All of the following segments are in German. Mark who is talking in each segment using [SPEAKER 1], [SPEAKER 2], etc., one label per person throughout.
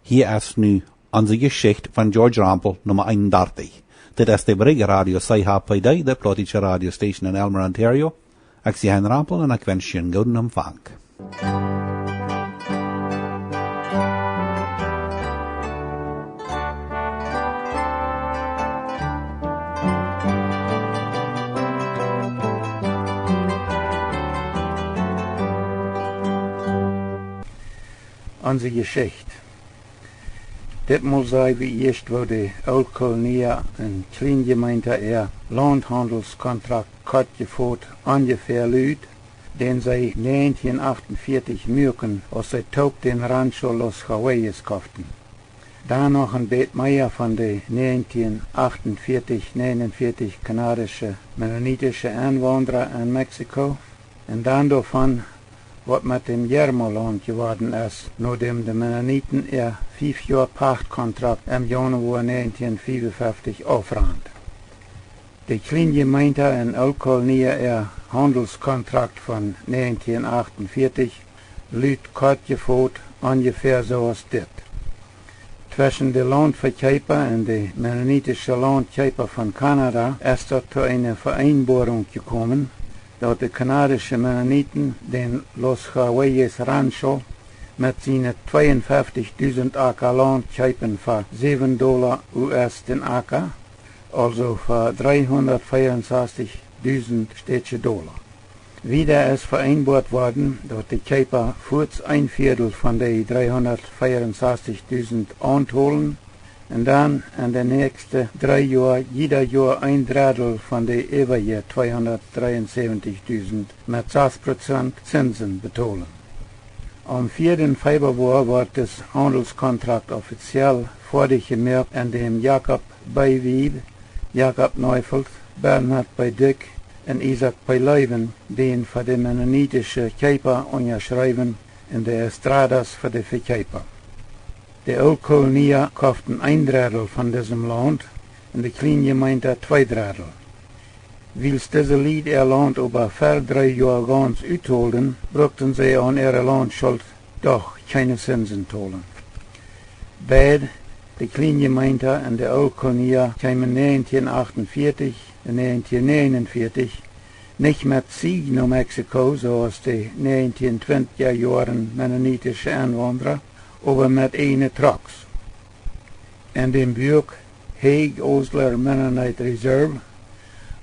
[SPEAKER 1] Hier ist nu Onse Jeschicht van George Rampel nummer 31. Dit is de Brigge Radio CHPD, de plotische radiostation in Elmer, Ontario. Ik zie Hein Rampel en ik wens je een goede ontvang.
[SPEAKER 2] Onse Jeschicht. Ditmaal zijn we eerst waar de Oud-Kolonie een Kleingemeente landhandelscontract kort gevoerd ongeveer luidt, den zij 1948 merken als zij ook den rancho Los Hawaiis kochten. Daar nog een beetje meer van de 1948-49 Kanadische Mennonitische Einwohner in Mexico en dan daarvan wat met dem Jermoland geworden is, nadat de Mennonieten 5 jaar pachtcontract im Januar 1955 afrand. De Kleingemeente in Oud-Kolonie handelscontract van 1948 luidt kort gevoerd ongeveer zoals dit. Tussen de landverkoper en de Mennonitische landkoper van Canada is er tot een vereinbarung gekomen, dat de Kanadische Mennonieten den Los Hawaiis Rancho met zijn 52.000 akker land kopen voor $7 US den akker, also voor $364.000 Städtische Dollar. Wieder is vereinbart worden dat de koper voorts een vierdel van de $364.000 aanholen en dan in de nächste 3 jaar jeder jaar een drittel van de overige $273.000 met 6% Zinsen betalen. Am 4. Februar wordt das Handelskontrakt offiziell vorgemerkt, in dem Jakob Beiwieb, Jakob Neufeld, Bernhard Beidück en Isaac Beileuven den voor de Mennonitische Koper onderschrijven en de Estradas voor de verkoper. De Oud-Kolonie kochten een drittel van diesem Land en de Kleingemeente 2 drittel. Wils deze lied land over 3 jaar ganz uitholden, brukten zij aan ihre landschuld doch keine Zinsen tolen. Beide, de Kleingemeente en de Oud-Kolonie, kwamen 1948 en 1949 niet met Sieg naar Mexico, zoals de 1920er jaren Mennonitische Einwohner, aber mit eine Trucks. In dem Buch Hague Osler Mennonite Reserve,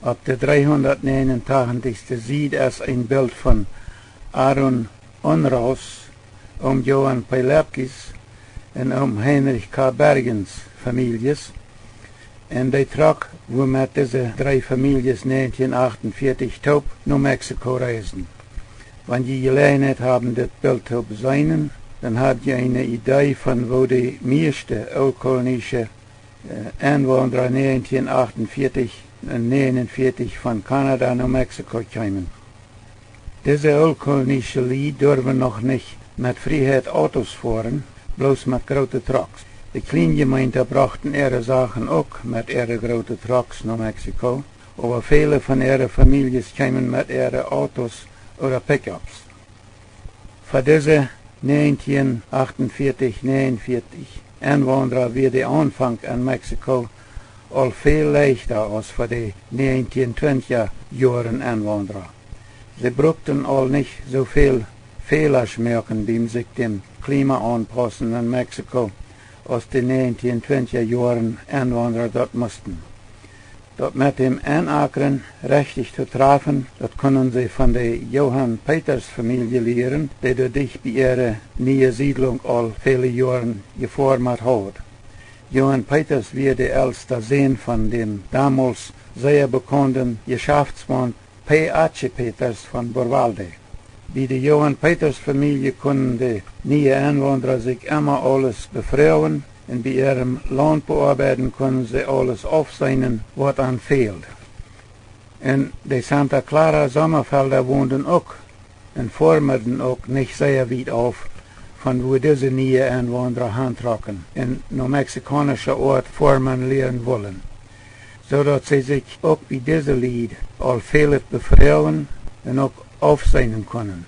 [SPEAKER 2] auf der 389. Seite ist ein Bild von Aaron Onraus, Johann Peilepkis und Heinrich K. Bergens Families. En die Truck, womit diese 3 Families 1948 taub nach Mexiko reisen. Wenn die Gelegenheit haben, das Bild zu besehen, dann habt ihr eine Idee von wo die meiste Oud-Kolonische Einwohner 1948 und 1949 von Kanada nach Mexiko kamen. Diese Oud-Kolonische Lied dürfen noch nicht mit Freiheit Autos fahren, bloß mit großen Trucks. Die Kleingemeinde brachten ihre Sachen auch mit ihren großen Trucks nach Mexiko, aber viele von ihren Familien kamen mit ihren Autos oder Pickups. Für diese 1948-49 Einwohner wird der Anfang in Mexiko al viel leichter als für die 1920er Jahren Einwohner. Sie brauchten all nicht so viel Fehler merken, beim sich dem Klima anpassen in Mexiko, als die 1920er Jahren Einwohner dort mussten. Dort mit dem Einakren richtig zu treffen, das können sie von der Johann Peters Familie lernen, die dort bei ihrer neuen Siedlung all viele Jahre geformt hat. Johann Peters war der älteste Sohn von dem damals sehr bekannten Geschäftsmann P.H. Peters von Borvalde. Bei der Johann Peters Familie konnten die neuen Einwohner sich immer alles befreien und bei ihrem Land bearbeiten können sie alles aufsehen, was an fehlt. Und die Santa Clara Sommerfelder wohnten auch und formerten auch nicht sehr weit auf, von wo diese neuen Einwohner handtragen und nach mexikanischer Ort formen lernen wollen, sodass sie sich auch bei diesem Lied all vieles befreien und auch aufsehen können.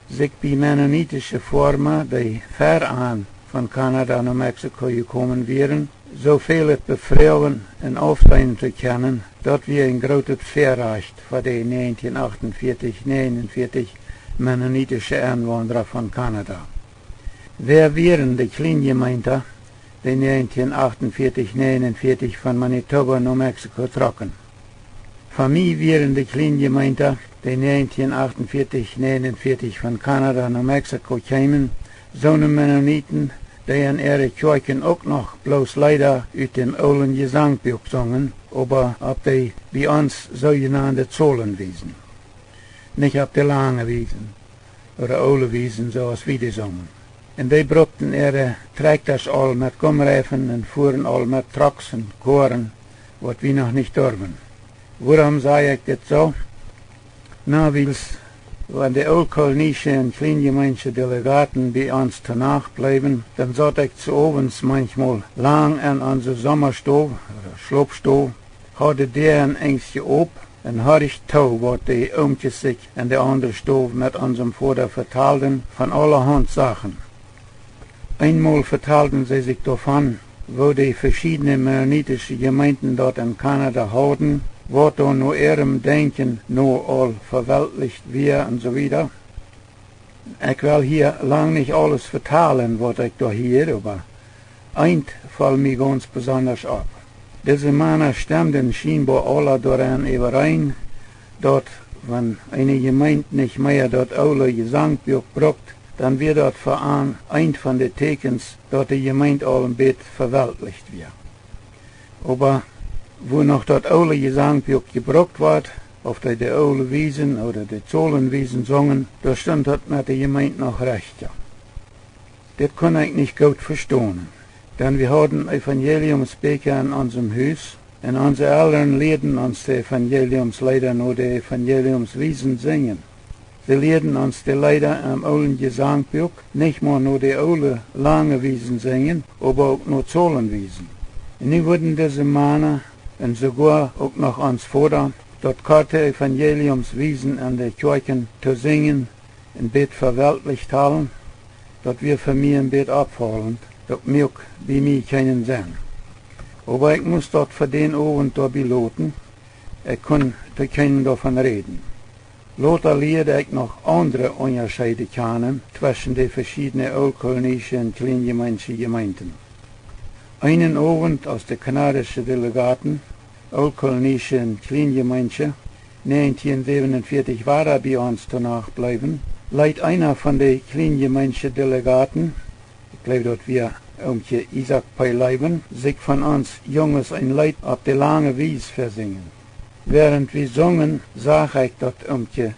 [SPEAKER 2] Sich bei mennonitische Formen, die fern von Kanada nach Mexiko gekommen wären, so viel het bevrouwen en aufteilen te kennen, dat wir ein großes Verrecht für die 1948-49 mennonitische Einwanderer von Kanada. Wer wären die Kleingemeinde, die 1948-49 von Manitoba nach Mexiko trocken? Für mich wären die Kleingemeinde, die 1948-49 von Kanada nach Mexiko kamen, so eine Mennoniten, die in ihre Kirchen auch noch bloß leider aus dem alten Gesangbuch sangen, aber ob die bei uns sogenannte Zollenwiesen. Nicht auf die lange Wiesen oder alte Wiesen, so als wir die sangen. Und die brauchten ihre Traktors all mit Gummreifen und fuhren all mit Trucks und Koren, was wir noch nicht dürfen. Warum sage ich das so? Na, weil's, wenn die oldkolonischen und kleingemeindlichen Delegaten bei uns danach bleiben, dann sollte ich zu abends manchmal lang an unsere Sommerstove oder Schlupfstove, hatte der ein Ängstchen ob und hatte ich Tau, was die Oomtjes sich an der anderen Stove mit unserem Vater vertalten von allerhand Sachen. Einmal vertalten sie sich davon, wo die verschiedenen mennonitischen Gemeinden dort in Kanada hatten, was da nur ihrem Denken nur all verweltlicht wir und so wieder. Ich will hier lang nicht alles vertalen, was ich da hier, aber eins fällt mir ganz besonders ab. Diese Männer stimmen scheinbar alle daran überein, dass wenn eine Gemeinde nicht mehr das alte Gesangbuch braucht, dann wird das für ein von den Tekens, dass die Gemeinde all ein bisschen verweltlicht wird. Aber wo noch das alte Gesangbuch gebraucht wird, auf die alte Wiesen oder die Zollenwiesen sangen, da stand das mit der Gemeinde noch recht. Ja. Das kann ich nicht gut verstehen. Denn wir hatten Evangeliumsbeker in unserem Haus, und unsere Eltern lehrten uns die Evangeliumslieder nur die Evangeliumswiesen singen. Sie lehrten uns die Lieder im alten Gesangbuch, nicht mal nur die alte lange Wiesen singen, aber auch nur Zollenwiesen. Und nun wurden diese Männer und sogar auch noch uns Vater, dort karte Evangeliumswiesen an der Kirchen zu singen, ein bisschen verweltlicht haben, dass wir für mich ein bisschen abfallend, dass mir bei mir keinen Sinn. Aber ich muss dort für den Abend da beloten, ich kann zu keinem davon reden. Lothar lehrte ich noch andere Unterschiede kennen zwischen den verschiedenen oldkolonischen und kleingemeindlichen Gemeinden. Einen Abend aus der kanadischen Delegaten, oldkolonische und kleingemeindliche, 1947 war er bei uns danach bleiben, leidt einer von den kleingemeindlichen Delegaten, ich glaube, dort wir Isaac beileiben, sich von uns Jungs ein Lied auf die lange Wies versingen. Während wir singen, sah ich dort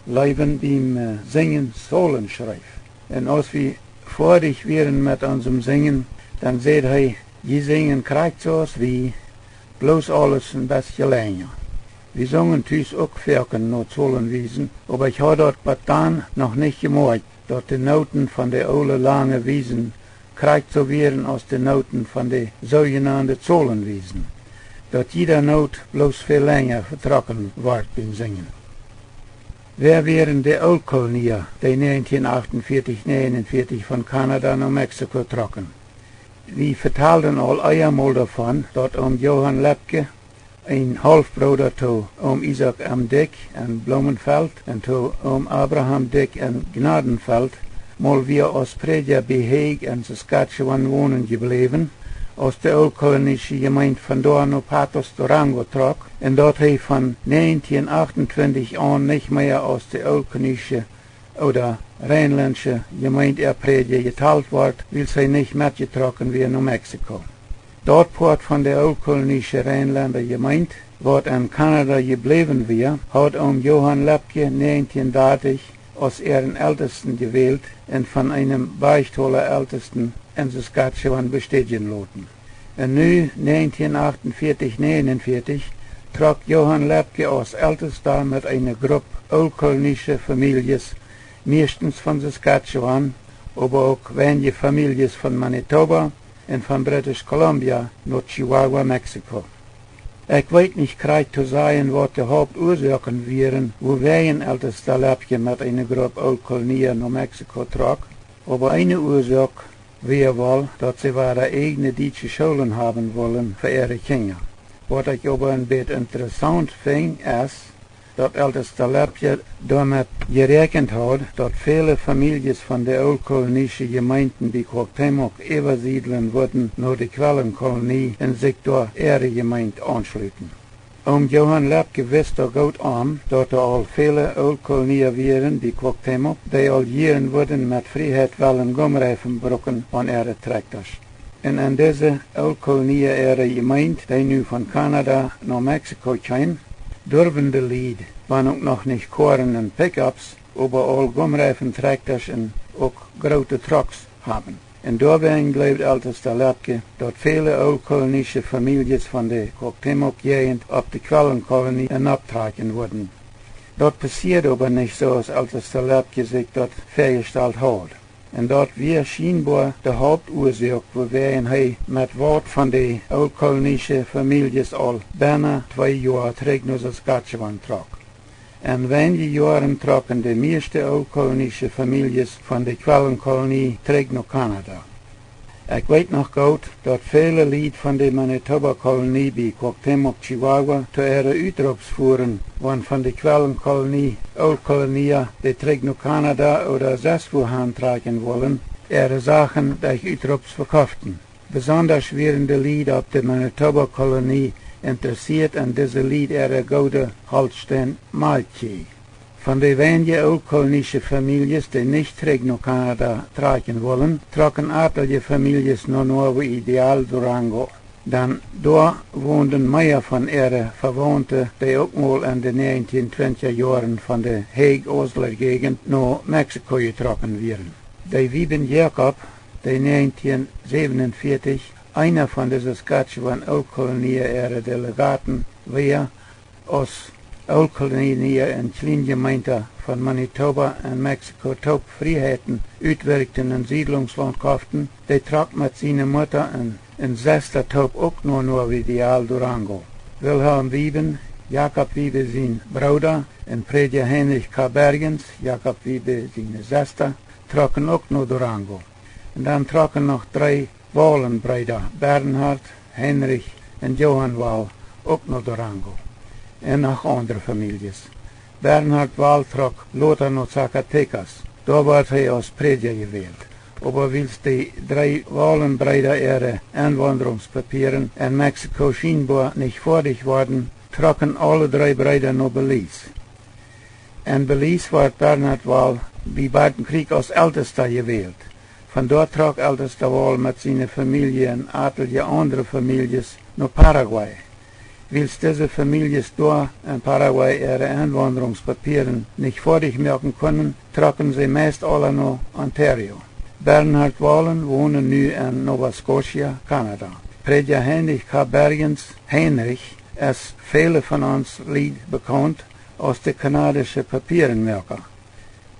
[SPEAKER 2] Leiben beim Singen Sohlen schreif. Und als wir fertig wären mit unserem Singen, dann seht er, die singen kriegt so aus wie, bloß alles ein bisschen länger. Wir singen tüß auch Ferken nur Zollenwiesen, aber ich habe dort dann noch nicht gemerkt, dass die Noten von der alle lange Wiesen kriegt so wären aus den Noten von den sogenannten Zollenwiesen. Dass jeder Not bloß viel länger vertrocken wird beim Singen. Wer wären die Oldkolonier, die 1948-49 von Kanada nach Mexiko trocken? Wir vertalten all einmal davon, dass Johann Lepke, ein Halfbruder zu Isaac am Dick in Blumenfeld und zu Abraham Dick in Gnadenfeld, mal wir aus Prediger Beheeg in Saskatchewan wohnen geblieben, aus der oldkolonischen Gemeinde von Dorno Patos Durango trok, und dort hij von 1928 an nicht mehr aus der oldkolonischen oder rheinländischen Gemeinde Prediger geteilt wird, weil sie nicht mitgetrokken wie nach Mexiko. Dort port von der oldkolonischen Rheinländer Gemeinde, wat in Kanada geblieben wir, hat Johann Lepke 1930 als ihren Ältesten gewählt und von einem Beichtholer Ältesten in Saskatchewan bestätigen lassen. Und nu, 1948-49, trug Johann Lepke als Ältester mit einer Gruppe oldkolonischer Familien, meistens von Saskatchewan, aber auch wenige Familien von Manitoba und von British Columbia nach Chihuahua, Mexiko. Ich weiß nicht kreid zu sagen, was die Hauptursachen wären, wo wir ein ältester Lepke mit einer Gruppe Oldkolonier nach Mexiko trug, aber eine Ursache wir wohl, dass sie ihre eigene deutsche Schulen haben wollen für ihre Kinder. Was ich aber ein bisschen interessant finde, ist, dass älteste Leute damit gerechnet hat, dass viele Familien von der oldkolonischen Gemeinden die Cuauhtémoc übersiedeln würden nach der Quellenkolonie und sich durch ihre Gemeinde anschließen. Johann Lepke wist gut an, dass al viele oldkolonien wären, die Cuauhtémoc, die al jaren würden met vrijheid willen gomreifen brokken aan ihre Trekters. En in deze oldkolonien ihre Gemeinde, die nu van Canada naar Mexiko zijn, durven de Lied, waren ook nog niet koren en pick-ups, aber al gomreifen Trekters en ook grote trucks hebben. En daarbij glaubt älteste Lepke, dat viele oldkolonische families van de Cuauhtémoc-gegend op de Quellenkolonie en abtrekken worden. Dat passiert aber nicht so, als älteste Lepke sich dat vergestellt hat. En dat wir scheinbar de Hauptursache, worin hij met wat van de oldkolonische families al bijna 2 jaar terug naar Saskatchewan trok. En wenige jaren trokken de meeste oldkolonische families van de Quellenkolonie terug naar Canada. Ik weet nog goed dat vele lid van de Manitoba-kolonie bij Cuauhtémoc, Chihuahua, te ihre uitroeps voeren, want van de Quellenkolonie, oldkolonie, die terug naar Canada oder zelfs trekken wollen, ihre Sachen durch uitroeps verkauften. Besonders werden de lid op de Manitoba-kolonie interessiert an diese Lied ihre gute Holstein Malchi. Von den wenigen oldkolonische Families, die nicht zurück nach Kanada tragen wollen, trocken etliche Families nur Nuevo Ideal Durango. Dann da wohnten mehr von ihren Verwandten, die auch mal in den 1920er Jahren von der Hague-Osler-Gegend nach Mexiko getroffen wären. Die Wieben Jakob, die 1947 einer von der Saskatchewan Oldkolonie ihre Delegaten war, aus Oldkolonie in Kleingemeinde von Manitoba und Mexiko top Freiheiten uitwerkten in Siedlungsland kauften, die trok mit seiner Mutter in 6. top auch nur Ideal Durango. Wilhelm Wieben, Jakob Wiebe sein Bruder, und Prediger Heinrich K. Bergens, Jakob Wiebe seine Schwester, trokken auch nur Durango. Und dann trokken noch 3 Wahlenbrüder, Bernhard, Heinrich und Johann Wahl, auch nach Durango. Und noch andere Families. Bernhard Wahl trok Lothar nach Zacatecas. Da werd hij als prediger gewählt. Aber als die 3 Wahlenbrüder ihre Einwanderungspapieren in Mexiko scheinbar nicht fertig waren, trokken alle 3 Brüder nach Belize. In Belize werd Bernhard Wahl bei beiden Krieg als ältester gewählt. Von dort trok ältester Wahl mit seiner Familie und etliche andere Families nach Paraguay. Als diese Families dort in Paraguay ihre Einwanderungspapieren nicht fertig machen können, trocken sie meist alle nach Ontario. Bernhard Wallen wohnen nu in Nova Scotia, Kanada. Prediger Heinrich K. Bergens, Heinrich, ist viele von uns Lied bekannt aus der kanadischen Papierenmerker.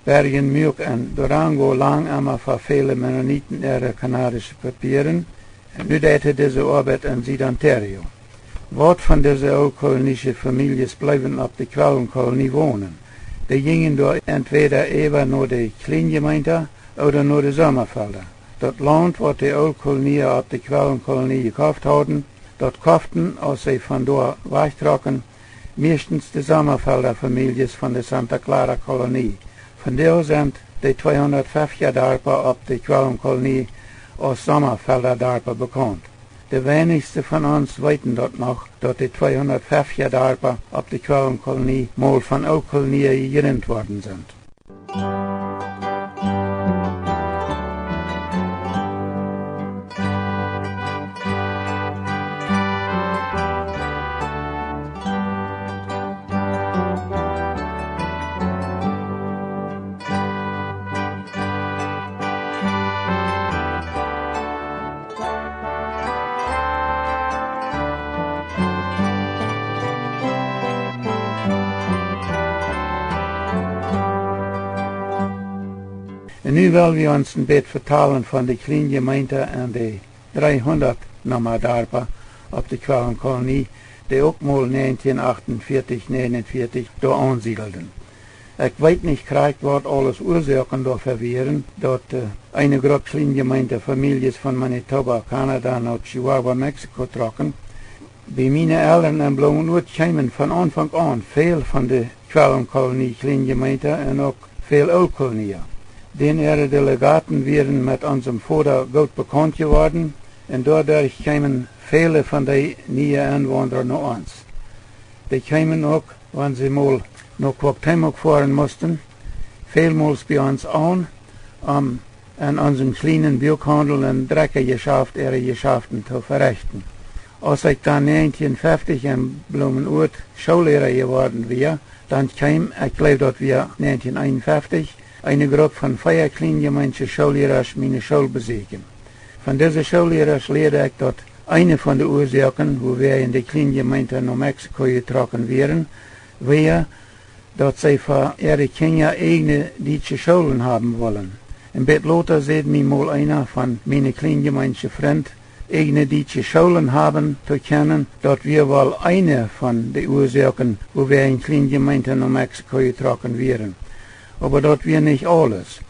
[SPEAKER 2] Bergen Mjuk in Durango lang einmal für viele Mennoniten ihre kanadischen Papieren. Nu deed diese Arbeit in Süd-Ontario. Wat von diesen oldkolonischen Familien bleiben auf der Quellenkolonie wohnen. Die gingen dort entweder eben naar de Kleingemeinde oder naar de Sommerfelder. Das Land, wat die Oldkolonie auf der Quellenkolonie gekauft hatten, dort kauften, als sie von dort wegtrokken, meistens die Sommerfelder Familien von der Santa Clara Kolonie. Von der sind die 250 Darper auf der Quellenkolonie als Sommerfelder Darper bekannt. De wenigste von uns weten dat noch, dat die 250 Darper auf der Quellenkolonie mal von Oldkolonie gerennt worden sind. En nu willen we ons een beetje vertalen van de Kleingemeinde en de 300 Darper op de Quellenkolonie, die ook mal 1948, 49 daar aansiedelden. Ich weet nicht krijgt wat alles Ursachen dafür wären, dat eine Gruppe Kleingemeinde Familien von Manitoba, Kanada nach Chihuahua, Mexiko trocken. Bei meinen Eltern in Bloemenwood kwamen von Anfang an veel van de Quellenkolonie Kleingemeinde en ook veel Oudkolonieën. Den ihre Delegaten wären mit unserem Vater gut bekannt geworden und dadurch kamen viele von den neuen Einwohnern nach uns. Die kamen auch, wenn sie mal nach Quackteimok fahren mussten, vielmals bei uns an, an unserem kleinen Buchhandel und Dreckergeschäft ihre Geschäften zu verrichten. Als ich dann 1950 in Bloemenwood Schullehrer geworden war, dann kam, ich glaube, dass wir 1951, eine Gruppe von 4 Kleingemeinde Schullehrer meine Schule besuchen. Von diesen Schullehrer lehrte ich, dass eine von den Ursachen, wo wir in die Kleingemeinde nach Mexiko getroffen wären, war, dass sie für ihre Kinder eigene deutsche Schulen haben wollen. Im Bett Lothar sieht mir mal einer von meinen Kleingemeinde Freunden, eigene deutsche Schulen haben zu können, dass wir wohl eine von den Ursachen, wo wir in Kleingemeinde nach Mexiko getroffen wären. Aber das wir nicht alles.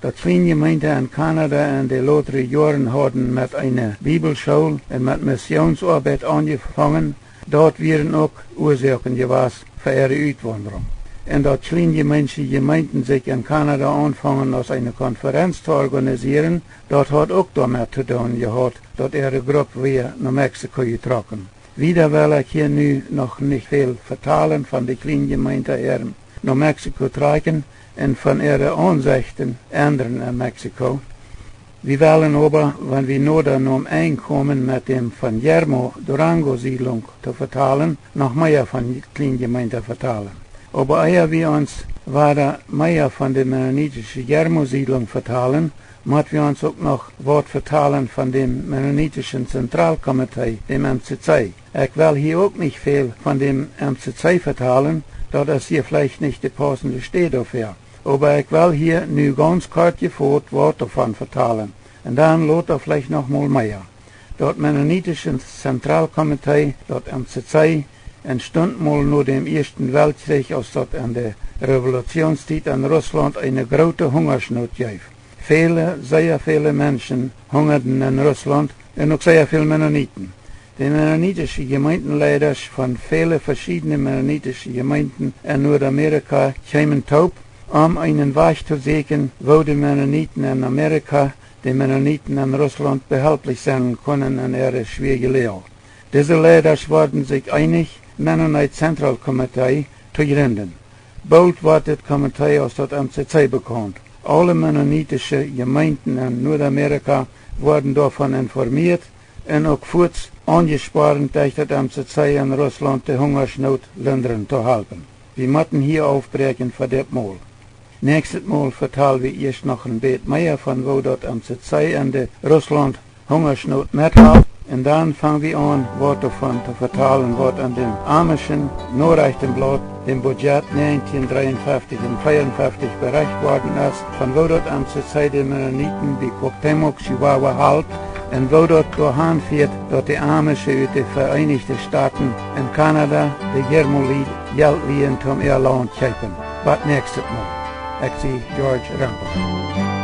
[SPEAKER 2] Die Kleingemeinde in Kanada in den letzten Jahren hatten mit einer Bibelschule und mit Missionsarbeit angefangen. Dort wären auch Ursachen gewesen für ihre Auswanderung. Und dass kleingemeindliche Gemeinden sich in Kanada anfangen, als eine Konferenz zu organisieren, das hat auch damit zu tun gehabt, dass ihre Gruppe wieder nach Mexiko getroffen. Wieder will ich hier nu noch nicht viel vertalen von den Kleingemeinden nach Mexiko tragen und von ihren Ansichten ändern in Mexiko. Wir wollen aber, wenn wir nur dann einkommen mit dem von Yermo Durango-Siedlung zu vertalen, noch mehr von Kleingemeinden vertalen. Aber ehe wir uns weiter mehr von der mennonitischen Yermo-Siedlung vertalen, müssen wir uns auch noch Wort vertalen von dem mennonitischen Zentralkomitee, dem MCC. Ich will hier auch nicht viel von dem MCC vertalen, da das hier vielleicht nicht die passende Stelle dafür. Aber ich will hier nu ganz kurz gefort Wort davon vertalen. Und dann lohnt er vielleicht noch mal mehr. Das mennonitische Zentralkomitee, das MCC, entstand mal nach dem Ersten Weltkrieg, als das an der Revolutionszeit in Russland eine große Hungersnot gab. Sehr viele Menschen hungerten in Russland und auch sehr viele Mennoniten. Die mennonitischen Gemeindenleiter von vielen verschiedenen mennonitischen Gemeinden in Nordamerika kamen taub, um einen Weg zu sehen, wo die Mennoniten in Amerika die Mennoniten in Russland behilflich sein können in ihrer schwierigen Lehre. Diese Leiter wurden sich einig, Mennonite Zentralkomitee zu gründen. Bald wird das Komitee aus dem MCC bekannt. Alle mennonitische Gemeinden in Nordamerika wurden davon informiert und auch kurz angespart, durch das MCC in Russland die Hungersnot lindern zu helfen. Wir müssen hier aufbrechen für das Mal. Nächstes Mal vertellen wir erst noch ein bisschen mehr von wo das MCC in der Russland Hungersnot mithält. Und dann fangen wir an, Wort davon zu vertellen, was an dem amischen Nachrichtenblatt, dem Budget 1953 und 1954 berichtet worden ist, von wo das MCC die Mennoniten wie Quackteimok, Chihuahua halt, und wo das dahin führt, dass die Amische aus den Vereinigten Staaten in Kanada die Germolied Geld liehen zum ihr Land kaufen. Was nächstes Mal? Ich sehe George Rampel.